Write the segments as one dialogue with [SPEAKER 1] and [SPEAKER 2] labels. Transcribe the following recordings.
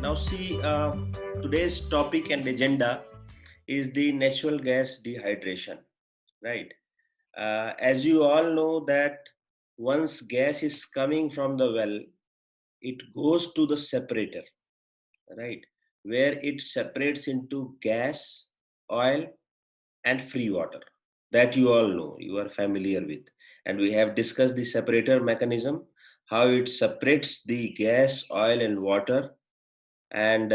[SPEAKER 1] Now, see, today's topic and agenda is the natural gas dehydration, right? As you all know that once gas is coming from the well, it goes to the separator, right? Where it separates into gas, oil, and free water. That you all know, you are familiar with. And we have discussed the separator mechanism, how it separates the gas, oil, and water, and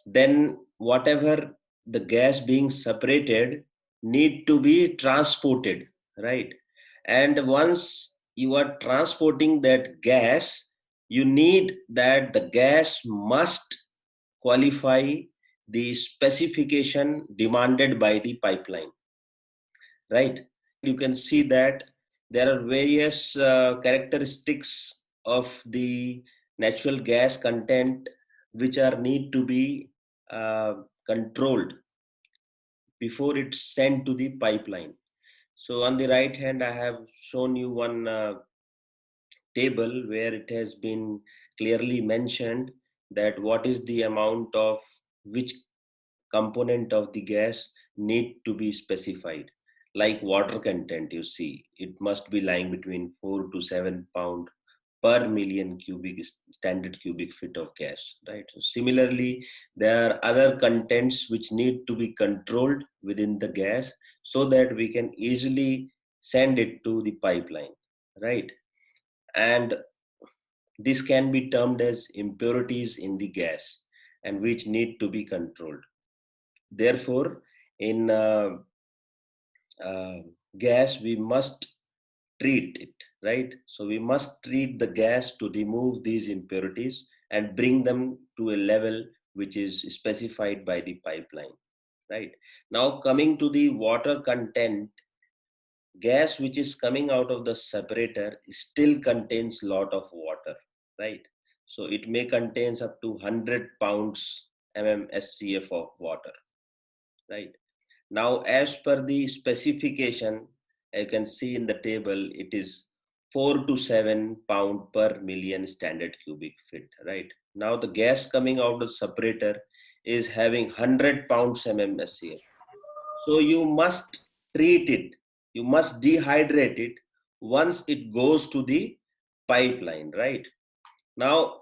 [SPEAKER 1] then whatever the gas being separated need to be transported, right? And once you are transporting that gas, you need that the gas must qualify the specification demanded by the pipeline, right? You can see that there are various characteristics of the natural gas content which are need to be uh, controlled before it's sent to the pipeline. So on the right hand, I have shown you one table where it has been clearly mentioned that what is the amount of which component of the gas need to be specified. Like water content, you see it must be lying between 4 to 7 pound per million cubic standard cubic feet of gas, right? So similarly, there are other contents which need to be controlled within the gas so that we can easily send it to the pipeline, right? And this can be termed as impurities in the gas and which need to be controlled. Therefore, in uh, gas, we must treat it, right? So we must treat the gas to remove these impurities and bring them to a level which is specified by the pipeline, right? Now, coming to the water content, gas which is coming out of the separator still contains lot of water, right? So it may contains up to 100 pounds mmscf of water, right? Now, as per the specification, I can see in the table, it is 4 to 7 pound per million standard cubic feet, right? Now, the gas coming out of the separator is having 100 pounds mmscf. So you must treat it, you must dehydrate it once it goes to the pipeline, right? Now,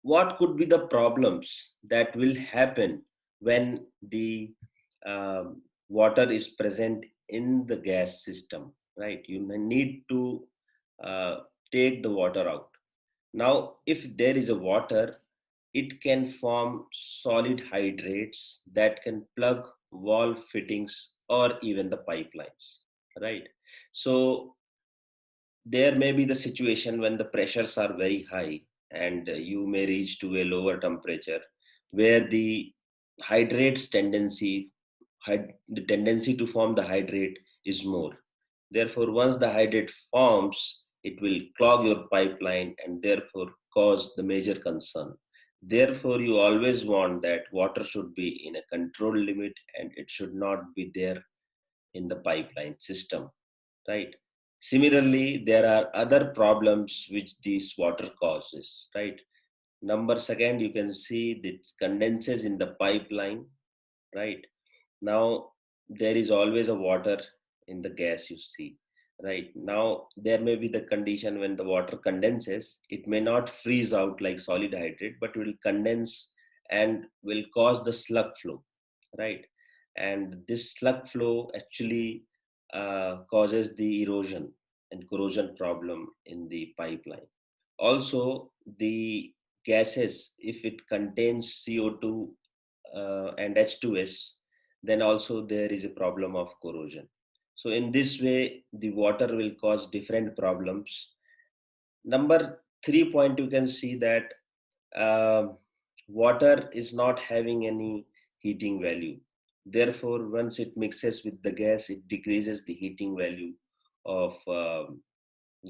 [SPEAKER 1] what could be the problems that will happen when the water is present in the gas system, right? You may need to uh, take the water out. Now, if there is a water, it can form solid hydrates that can plug valve fittings or even the pipelines, right? So there may be the situation when the pressures are very high and you may reach to a lower temperature where the hydrates tendency the tendency to form the hydrate is more. Therefore, once the hydrate forms, it will clog your pipeline and therefore cause the major concern. Therefore, you always want that water should be in a controlled limit and it should not be there in the pipeline system, right? Similarly, there are other problems which this water causes, right? Number second, you can see that condenses in the pipeline, right? Now, there is always a water in the gas, you see, right? Now, there may be the condition when the water condenses, it may not freeze out like solid hydrate, but will condense and will cause the slug flow, right? And this slug flow actually causes the erosion and corrosion problem in the pipeline. Also, the gases, if it contains CO2 and H2S, then also there is a problem of corrosion. So in this way, the water will cause different problems. Number 3 point, you can see that uh, water is not having any heating value. Therefore, once it mixes with the gas, it decreases the heating value of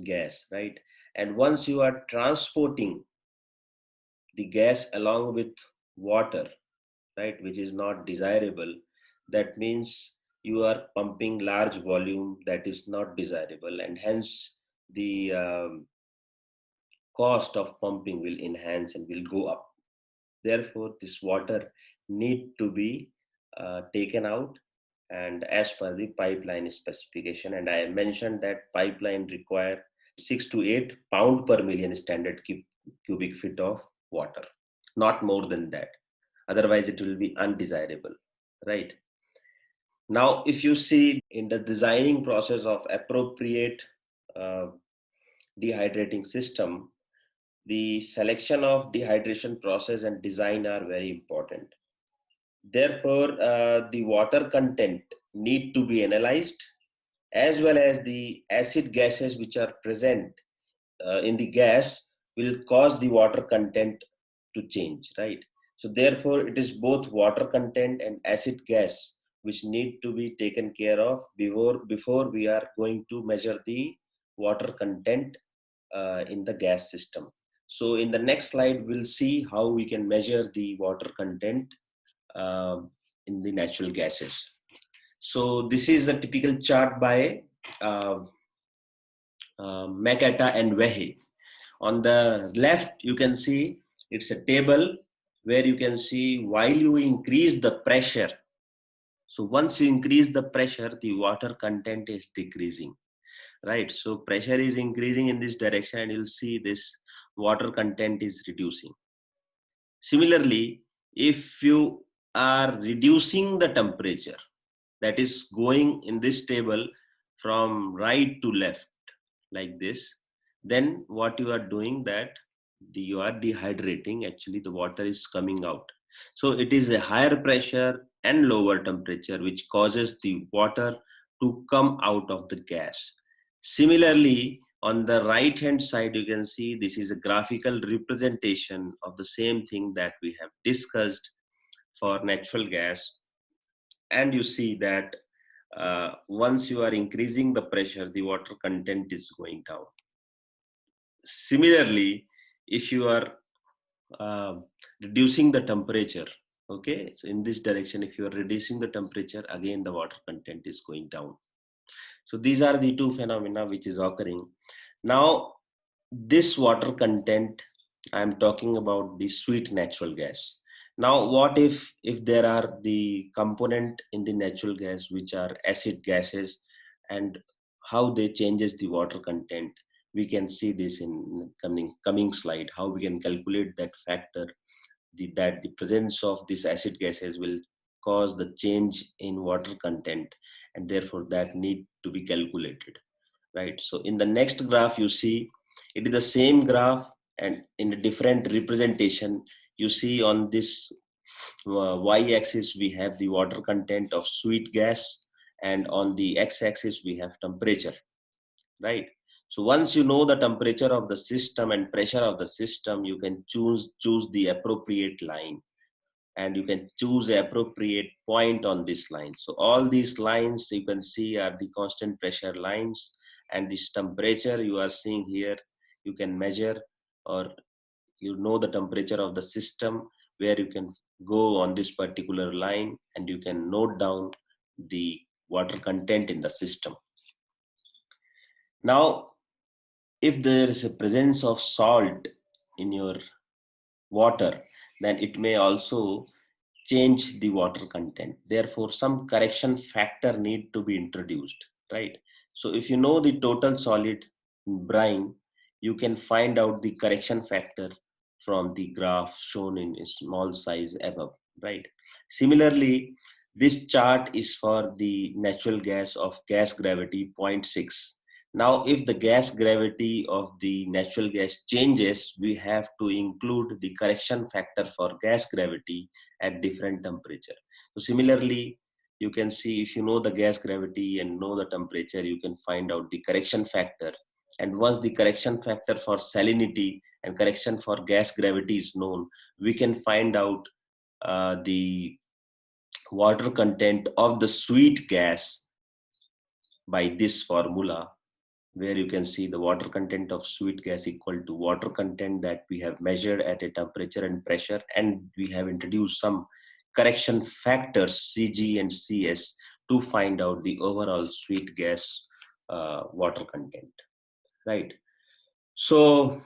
[SPEAKER 1] gas, right? And once you are transporting the gas along with water, right, which is not desirable, that means you are pumping large volume that is not desirable, and hence the cost of pumping will enhance and will go up. Therefore, this water need to be taken out and as per the pipeline specification. And I mentioned that pipeline require 6 to 8 pound per million standard cubic feet of water, not more than that. Otherwise, it will be undesirable, right? Now, if you see in the designing process of appropriate uh, dehydrating system, the selection of dehydration process and design are very important. Therefore, the water content need to be analyzed as well as the acid gases which are present in the gas will cause the water content to change, right? So therefore, it is both water content and acid gas which need to be taken care of before we are going to measure the water content in the gas system. So in the next slide, we'll see how we can measure the water content um in the natural gases. So this is a typical chart by uh, Makata and Wehe. On the left, you can see it's a table where you can see while you increase the pressure. So once you increase the pressure, the water content is decreasing, right? So pressure is increasing in this direction and you'll see this water content is reducing. Similarly, if you are reducing the temperature, that is going in this table from right to left like this, then what you are doing that you are dehydrating, actually the water is coming out. So it is a higher pressure and lower temperature which causes the water to come out of the gas. Similarly, on the right hand side, you can see this is a graphical representation of the same thing that we have discussed for natural gas. And you see that once you are increasing the pressure, the water content is going down. Similarly, if you are uh, reducing the temperature, okay, so in this direction, if you are reducing the temperature, again the water content is going down. So these are the two phenomena which is occurring. Now, this water content, I am talking about the sweet natural gas. Now, what if there are the component in the natural gas which are acid gases, and how they changes the water content? We can see this in coming slide. How we can calculate that factor, that the presence of these acid gases will cause the change in water content, and therefore that need to be calculated, right? So in the next graph, you see it is the same graph and in a different representation. You see on this y-axis we have the water content of sweet gas, and on the x-axis we have temperature, right? So once you know the temperature of the system and pressure of the system, you can choose the appropriate line, and you can choose the appropriate point on this line. So all these lines you can see are the constant pressure lines, and this temperature you are seeing here, you can measure, or you know the temperature of the system, where you can go on this particular line and you can note down the water content in the system. Now, if there is a presence of salt in your water, then it may also change the water content. Therefore, some correction factor need to be introduced, right? So if you know the total solid brine, you can find out the correction factor from the graph shown in a small size above, right? Similarly, this chart is for the natural gas of gas gravity 0.6. Now, if the gas gravity of the natural gas changes, we have to include the correction factor for gas gravity at different temperature. So similarly, you can see if you know the gas gravity and know the temperature, you can find out the correction factor. And once the correction factor for salinity and correction for gas gravity is known, we can find out the water content of the sweet gas by this formula, where you can see the water content of sweet gas equal to water content that we have measured at a temperature and pressure, and we have introduced some correction factors Cg and Cs to find out the overall sweet gas water content, right? So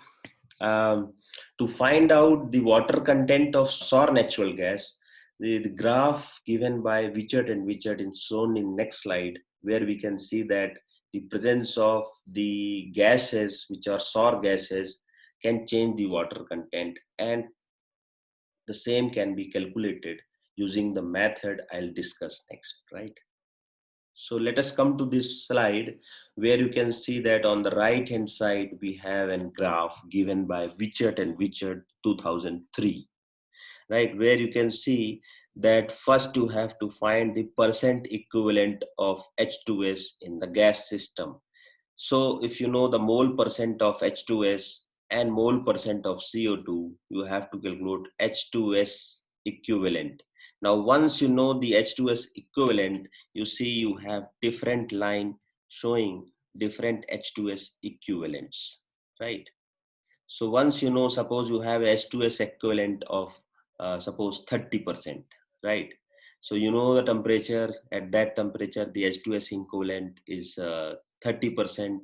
[SPEAKER 1] To find out the water content of sour natural gas, the graph given by Wichert and Wichert is shown in next slide, where we can see that the presence of the gases, which are sour gases, can change the water content, and the same can be calculated using the method I'll discuss next, right? So let us come to this slide where you can see that on the right hand side we have a graph given by Wichert and Wichert 2003, right? Where you can see that first you have to find the percent equivalent of H2S in the gas system. So if you know the mole percent of H2S and mole percent of CO2, you have to calculate H2S equivalent. Now, once you know the H2S equivalent, you see you have different line showing different H2S equivalents, right? So once you know, suppose you have H2S equivalent of suppose 30%, right? So you know the temperature, at that temperature, the H2S equivalent is 30%.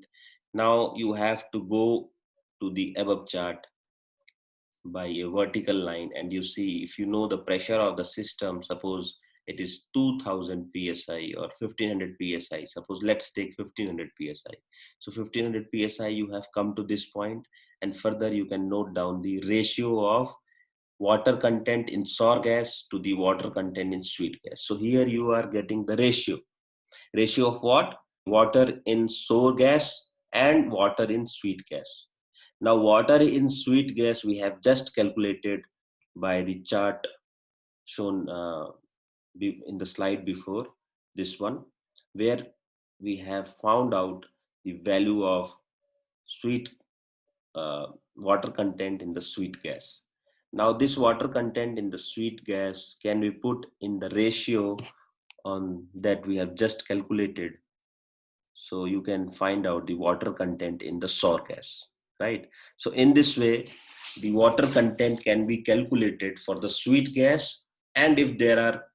[SPEAKER 1] Now you have to go to the above chart by a vertical line, and you see if you know the pressure of the system, suppose it is 2000 psi or 1500 psi. Suppose let's take 1500 psi. So 1500 psi, you have come to this point, and further you can note down the ratio of water content in sour gas to the water content in sweet gas. So here you are getting the ratio of what? Water in sour gas and water in sweet gas. Now, water in sweet gas we have just calculated by the chart shown in the slide before this one, where we have found out the value of sweet water content in the sweet gas. Now, this water content in the sweet gas can be put in the ratio on that we have just calculated. So you can find out the water content in the sour gas, right? So in this way, the water content can be calculated for the sweet gas, and if there are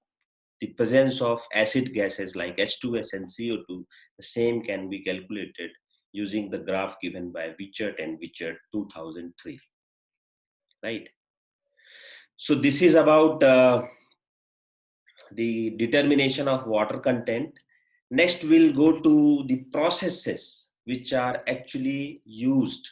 [SPEAKER 1] the presence of acid gases like H2S and CO2, the same can be calculated using the graph given by Wichert and Wichert 2003, right? So this is about the determination of water content. Next, we'll go to the processes which are actually used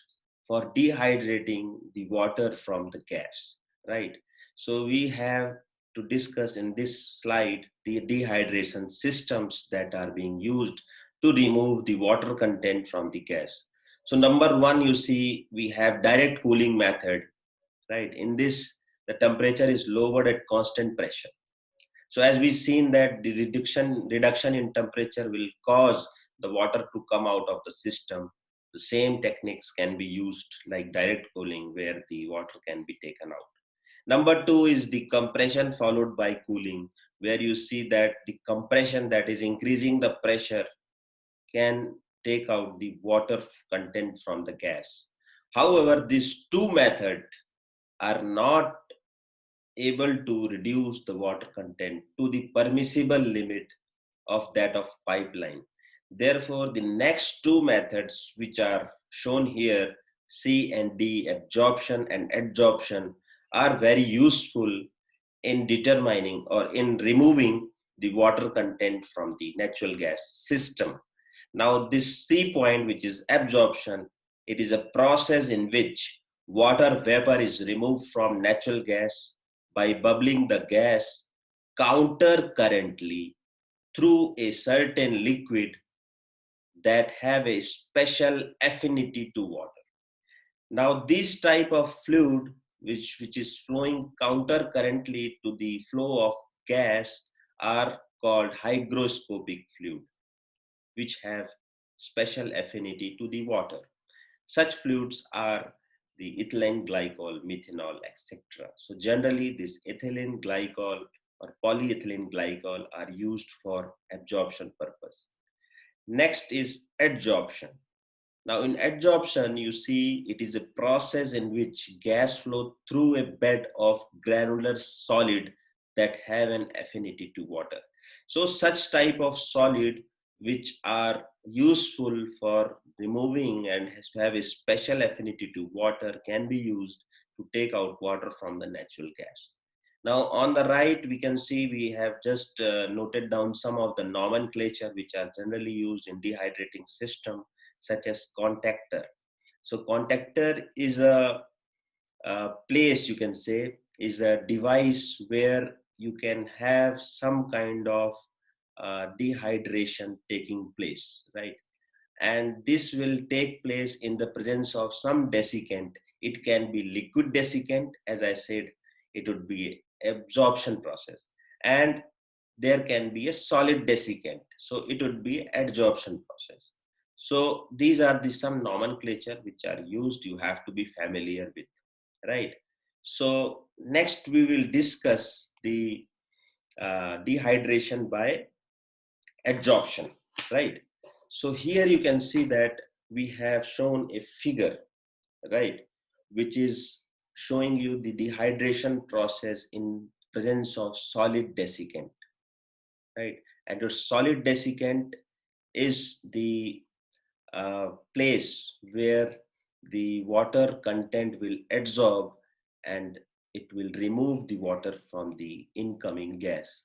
[SPEAKER 1] for dehydrating the water from the gas, right? So we have to discuss in this slide the dehydration systems that are being used to remove the water content from the gas. So number one, you see we have direct cooling method, right? In this, the temperature is lowered at constant pressure. So as we've seen that the reduction in temperature will cause the water to come out of the system. The same techniques can be used like direct cooling where the water can be taken out. Number two is the compression followed by cooling, where you see that the compression, that is increasing the pressure, can take out the water content from the gas. However, these two methods are not able to reduce the water content to the permissible limit of that of pipeline. Therefore, the next two methods which are shown here, C and D, absorption and adsorption, are very useful in determining or in removing the water content from the natural gas system. Now, this C point, which is absorption, it is a process in which water vapor is removed from natural gas by bubbling the gas counter currently through a certain liquid that have a special affinity to water. Now, this type of fluid, which is flowing counter currently to the flow of gas, are called hygroscopic fluid, which have special affinity to the water. Such fluids are the ethylene glycol, methanol, etc. So generally, this ethylene glycol or polyethylene glycol are used for absorption purpose. Next is adsorption. Now in adsorption, you see it is a process in which gas flow through a bed of granular solid that have an affinity to water. So such type of solid which are useful for removing and have a special affinity to water can be used to take out water from the natural gas. Now on the right, we can see we have just noted down some of the nomenclature which are generally used in dehydrating system, such as contactor. So contactor is a place, you can say, is a device where you can have some kind of dehydration taking place, right? And this will take place in the presence of some desiccant. It can be liquid desiccant, as I said, it would be absorption process, and there can be a solid desiccant, so it would be adsorption process. So these are the some nomenclature which are used, you have to be familiar with, right? So next we will discuss the dehydration by adsorption, right? So here you can see that we have shown a figure, right, which is showing you the dehydration process in presence of solid desiccant, right? And your solid desiccant is the place where the water content will adsorb and it will remove the water from the incoming gas.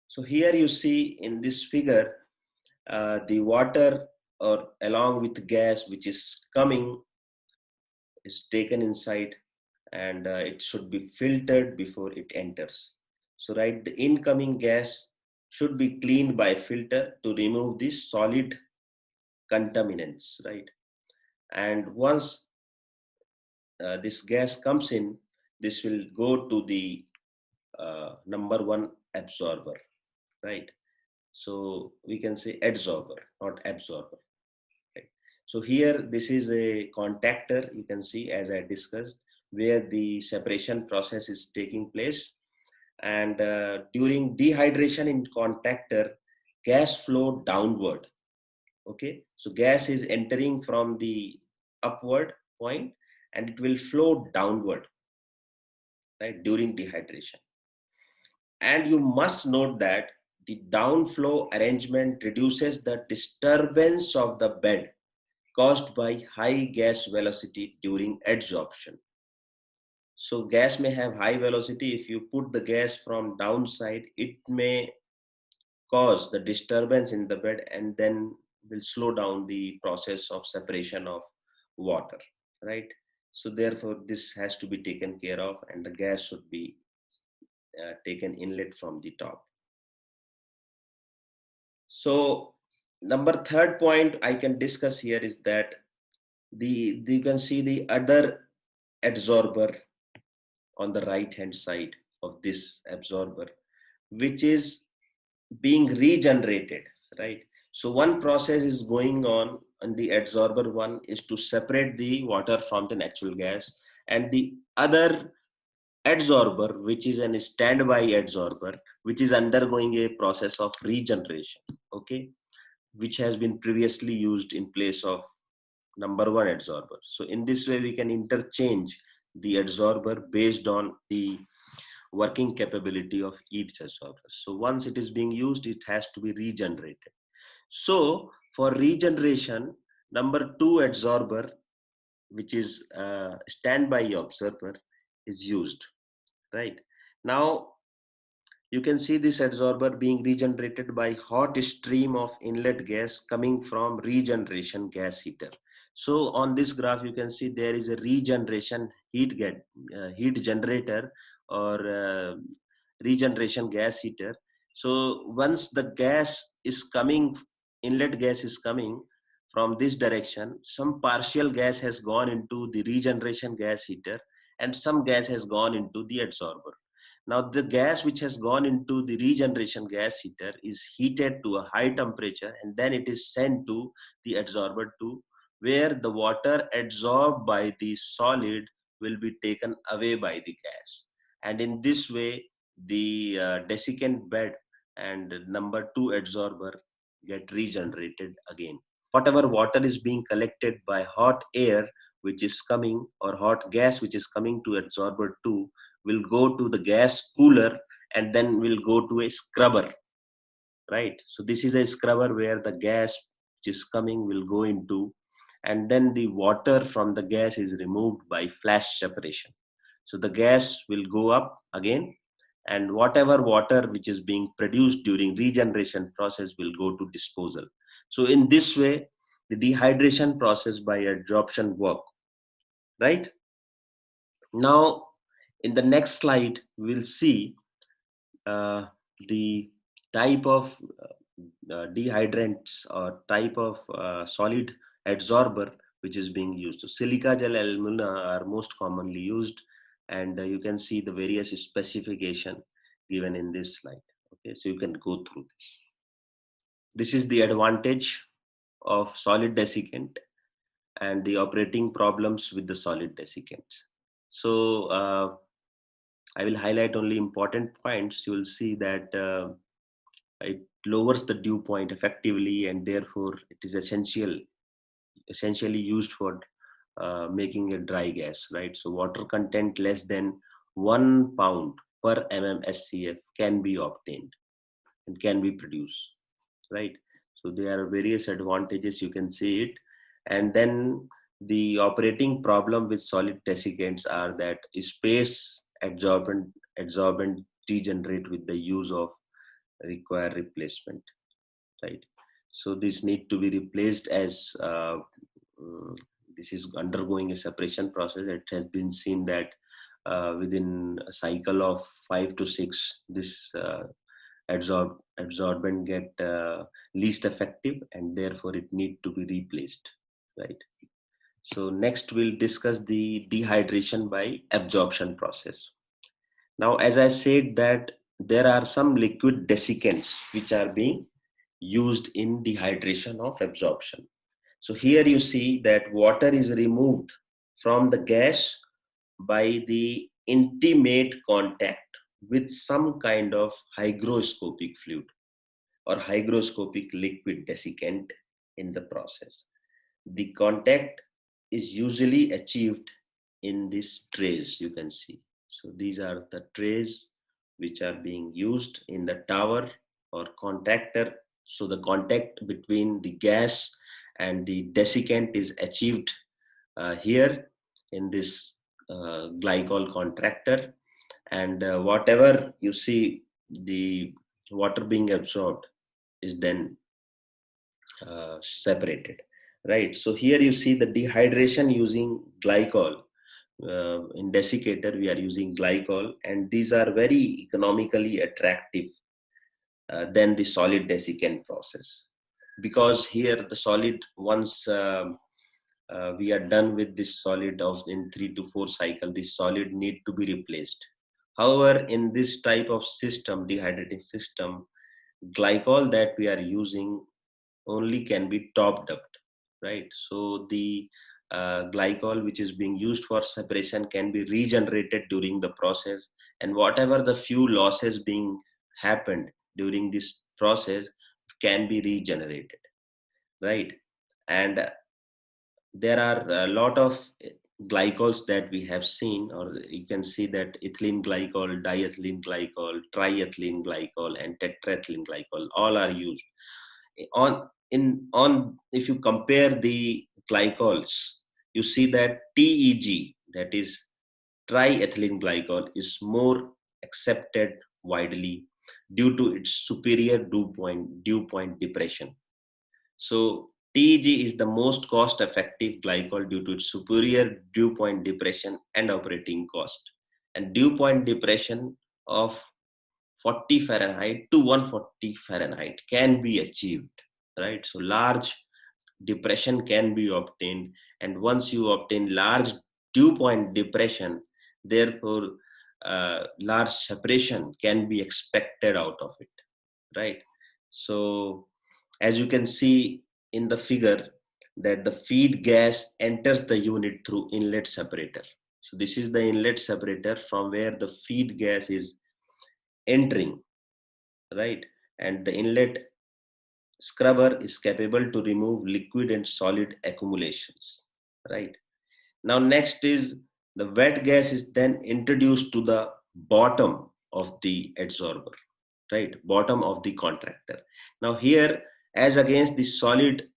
[SPEAKER 1] So here you see in this figure, the water or along with gas which is coming is taken inside, and it should be filtered before it enters. So right, the incoming gas should be cleaned by filter to remove the solid contaminants, right? And once this gas comes in, this will go to the number one absorber, right? So we can say adsorber, not absorber. Right? So here, this is a contactor, you can see, as I discussed, where the separation process is taking place. And during dehydration in contactor, gas flow downward. Okay, so gas is entering from the upward point and it will flow downward, right, during dehydration. And you must note that the downflow arrangement reduces the disturbance of the bed caused by high gas velocity during adsorption. So gas may have high velocity. If you put the gas from downside, it may cause the disturbance in the bed and then will slow down the process of separation of water, right? So therefore this has to be taken care of and the gas should be taken inlet from the top. So number third point I can discuss here is that you can see the other adsorber on the right hand side of this absorber, which is being regenerated, right? So one process is going on and the adsorber one is to separate the water from the natural gas, and the other adsorber, which is a standby adsorber, which is undergoing a process of regeneration, okay, which has been previously used in place of number one adsorber. So in this way, we can interchange the adsorber based on the working capability of each adsorber. So once it is being used, it has to be regenerated. So for regeneration, number two adsorber, which is standby observer, is used, right? Now you can see this adsorber being regenerated by hot stream of inlet gas coming from regeneration gas heater. So on this graph, you can see there is a regeneration heat generator or regeneration gas heater. So once the gas is coming, inlet gas is coming from this direction, some partial gas has gone into the regeneration gas heater and some gas has gone into the adsorber. Now the gas which has gone into the regeneration gas heater is heated to a high temperature and then it is sent to the adsorber 2, where the water adsorbed by the solid will be taken away by the gas. And in this way, the desiccant bed and number 2 adsorber get regenerated again. Whatever water is being collected by hot air which is coming or hot gas which is coming to adsorber 2 will go to the gas cooler and then will go to a scrubber, right? So this is a scrubber where the gas which is coming will go into, and then the water from the gas is removed by flash separation. So the gas will go up again, and whatever water which is being produced during regeneration process will go to disposal. So in this way, the dehydration process by adsorption work, right? Now, in the next slide, we'll see uh, the type of dehydrants or type of solid adsorber which is being used. So silica gel alumina are most commonly used, and you can see the various specification given in this slide. Okay, so you can go through this. This is the advantage of solid desiccant and the operating problems with the solid desiccants. So I will highlight only important points. You will see that it lowers the dew point effectively, and therefore it is essentially used for making a dry gas, right? So water content less than 1 pound per SCF can be obtained and can be produced, right? So there are various advantages, you can see it. And then the operating problem with solid desiccants are that space adsorbent degenerate with the use of require replacement, right? So this need to be replaced as mm, this is undergoing a separation process. It has been seen that within a cycle of 5 to 6, this adsorbent get least effective, and therefore it need to be replaced, right? So next we'll discuss the dehydration by absorption process. Now, as I said that there are some liquid desiccants which are being used in dehydration of absorption. So here you see that water is removed from the gas by the intimate contact with some kind of hygroscopic fluid or hygroscopic liquid desiccant in the process. The contact is usually achieved in these trays, you can see. So these are the trays which are being used in the tower or contactor. So the contact between the gas and the desiccant is achieved here in this glycol contractor, and whatever you see the water being absorbed is then separated, right? So here you see the dehydration using glycol. In desiccator we are using glycol, and these are very economically attractive than the solid desiccant process, because here the solid once we are done with this solid of in 3 to 4 cycle, this solid need to be replaced. However, in this type of system, dehydrating system, glycol that we are using only can be topped up, right? So the glycol which is being used for separation can be regenerated during the process, and whatever the few losses being happened during this process can be regenerated, right? And there are a lot of glycols that we have seen, or you can see that ethylene glycol, diethylene glycol, triethylene glycol, and tetraethylene glycol all are used on if you compare the glycols, you see that TEG, that is triethylene glycol, is more accepted widely due to its superior dew point depression. So TEG is the most cost effective glycol due to its superior dew point depression and operating cost. And dew point depression of 40 Fahrenheit to 140 Fahrenheit can be achieved, right? So large depression can be obtained, and once you obtain large dew point depression, therefore large separation can be expected out of it, right? So as you can see in the figure, that the feed gas enters the unit through inlet separator. So this is the inlet separator from where the feed gas is entering, right? And the inlet scrubber is capable to remove liquid and solid accumulations, right? Now next is the wet gas is then introduced to the bottom of the adsorber. right? Bottom of the contractor. Now here, as against the solid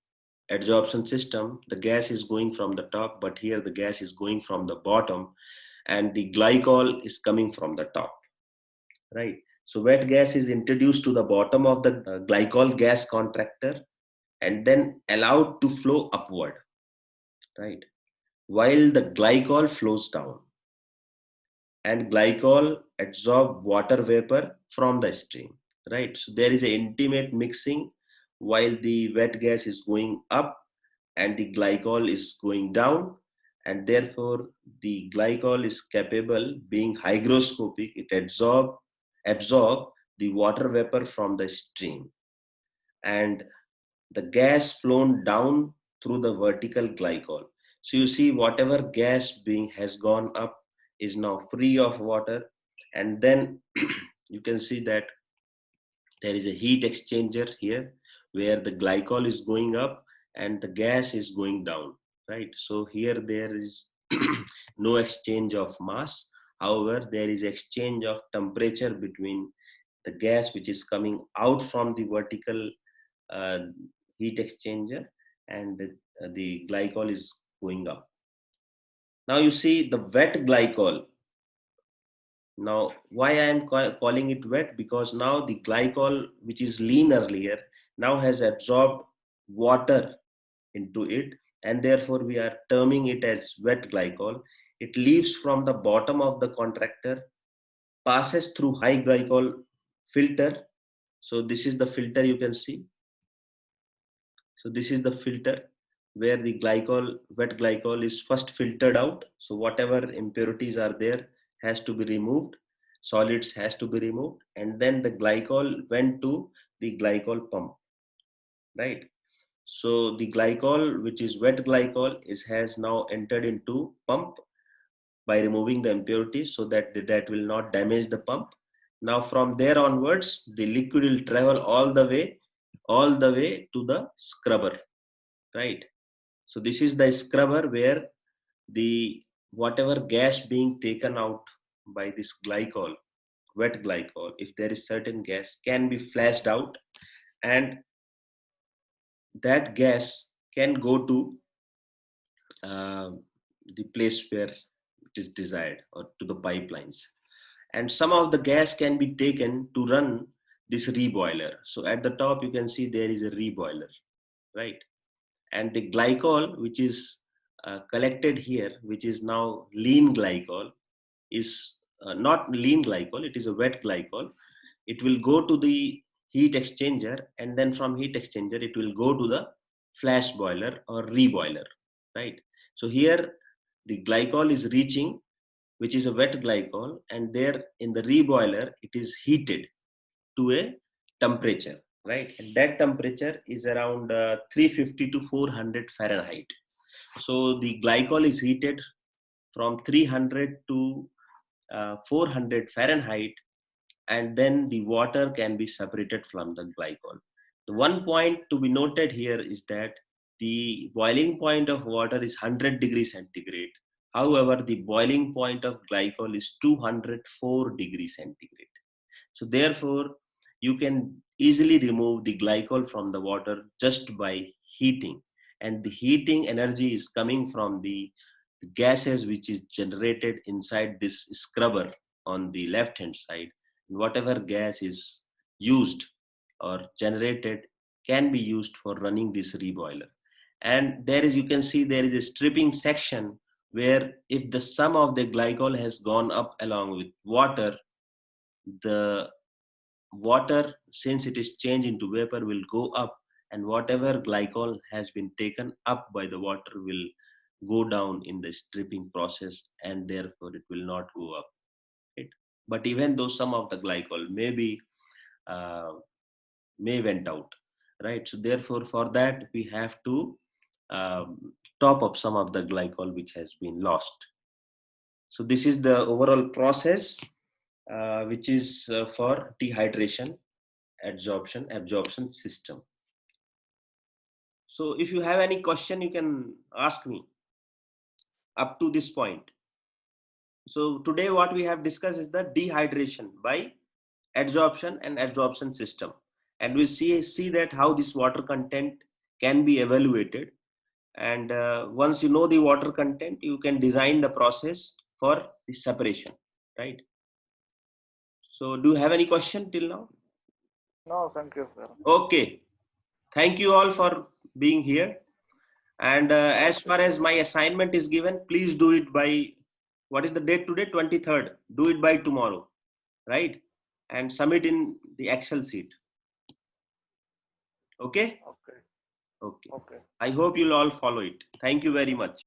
[SPEAKER 1] adsorption system, the gas is going from the top, but here the gas is going from the bottom, and the glycol is coming from the top, right? So wet gas is introduced to the bottom of the glycol gas contractor and then allowed to flow upward, right? While the glycol flows down, and glycol absorb water vapor from the stream, right? So there is an intimate mixing while the wet gas is going up and the glycol is going down, and therefore the glycol is capable, being hygroscopic, it absorb the water vapor from the stream, and the gas flown down through the vertical glycol. So you see whatever gas being has gone up is now free of water, and then you can see that there is a heat exchanger here where the glycol is going up and the gas is going down, right? So here there is no exchange of mass. However, there is exchange of temperature between the gas which is coming out from the vertical uh, heat exchanger, and the glycol is going up. Now you see the wet glycol. Now, why I am calling it wet? Because now the glycol, which is lean earlier, now has absorbed water into it, and therefore we are terming it as wet glycol. It leaves from the bottom of the contractor, passes through high glycol filter. So this is the filter you can see. So this is the filter where the glycol, wet glycol is first filtered out. So whatever impurities are there has to be removed, solids has to be removed, and then the glycol went to the glycol pump, right? So the glycol, which is wet glycol, has now entered into pump by removing the impurities so that that will not damage the pump. Now from there onwards, the liquid will travel all the way to the scrubber, right? So this is the scrubber where the whatever gas being taken out by this glycol, wet glycol, if there is certain gas, can be flashed out, and that gas can go to uh, the place where it is desired, or to the pipelines. And some of the gas can be taken to run this reboiler. So at the top you can see there is a reboiler, right? And the glycol which is collected here, which is now lean glycol, is not lean glycol, it is a wet glycol. It will go to the heat exchanger, and then from heat exchanger it will go to the flash boiler or reboiler, right? So here the glycol is reaching, which is a wet glycol, and there in the reboiler it is heated to a temperature, right? And that temperature is around 350 to 400 Fahrenheit. So the glycol is heated from 300 to 400 Fahrenheit, and then the water can be separated from the glycol. The one point to be noted here is that the boiling point of water is 100 degrees centigrade. However, the boiling point of glycol is 204 degrees centigrade. So therefore, you can easily remove the glycol from the water just by heating. And the heating energy is coming from the gases which is generated inside this scrubber on the left hand side. Whatever gas is used or generated can be used for running this reboiler. And there is, you can see there is a stripping section where if the sum of the glycol has gone up along with water, the water, since it is changed into vapor, will go up, and whatever glycol has been taken up by the water will go down in the stripping process, and therefore it will not go up, right? But even though some of the glycol uh, may went out, right? So therefore for that we have to top up some of the glycol which has been lost. So this is the overall process which is for dehydration absorption system. So if you have any question, you can ask me up to this point. So today what we have discussed is the dehydration by adsorption and absorption system, and we see that how this water content can be evaluated. And once you know the water content, you can design the process for the separation, right? So do you have any question till now?
[SPEAKER 2] No, thank you, sir.
[SPEAKER 1] Okay, thank you all for being here. And as
[SPEAKER 2] Okay.
[SPEAKER 1] far as my assignment is given, please do it by, what is the date today? 23rd. Do it by tomorrow, right? And submit in the Excel sheet. Okay?
[SPEAKER 2] Okay.
[SPEAKER 1] Okay.
[SPEAKER 2] Okay.
[SPEAKER 1] I hope you'll all follow it. Thank you very much.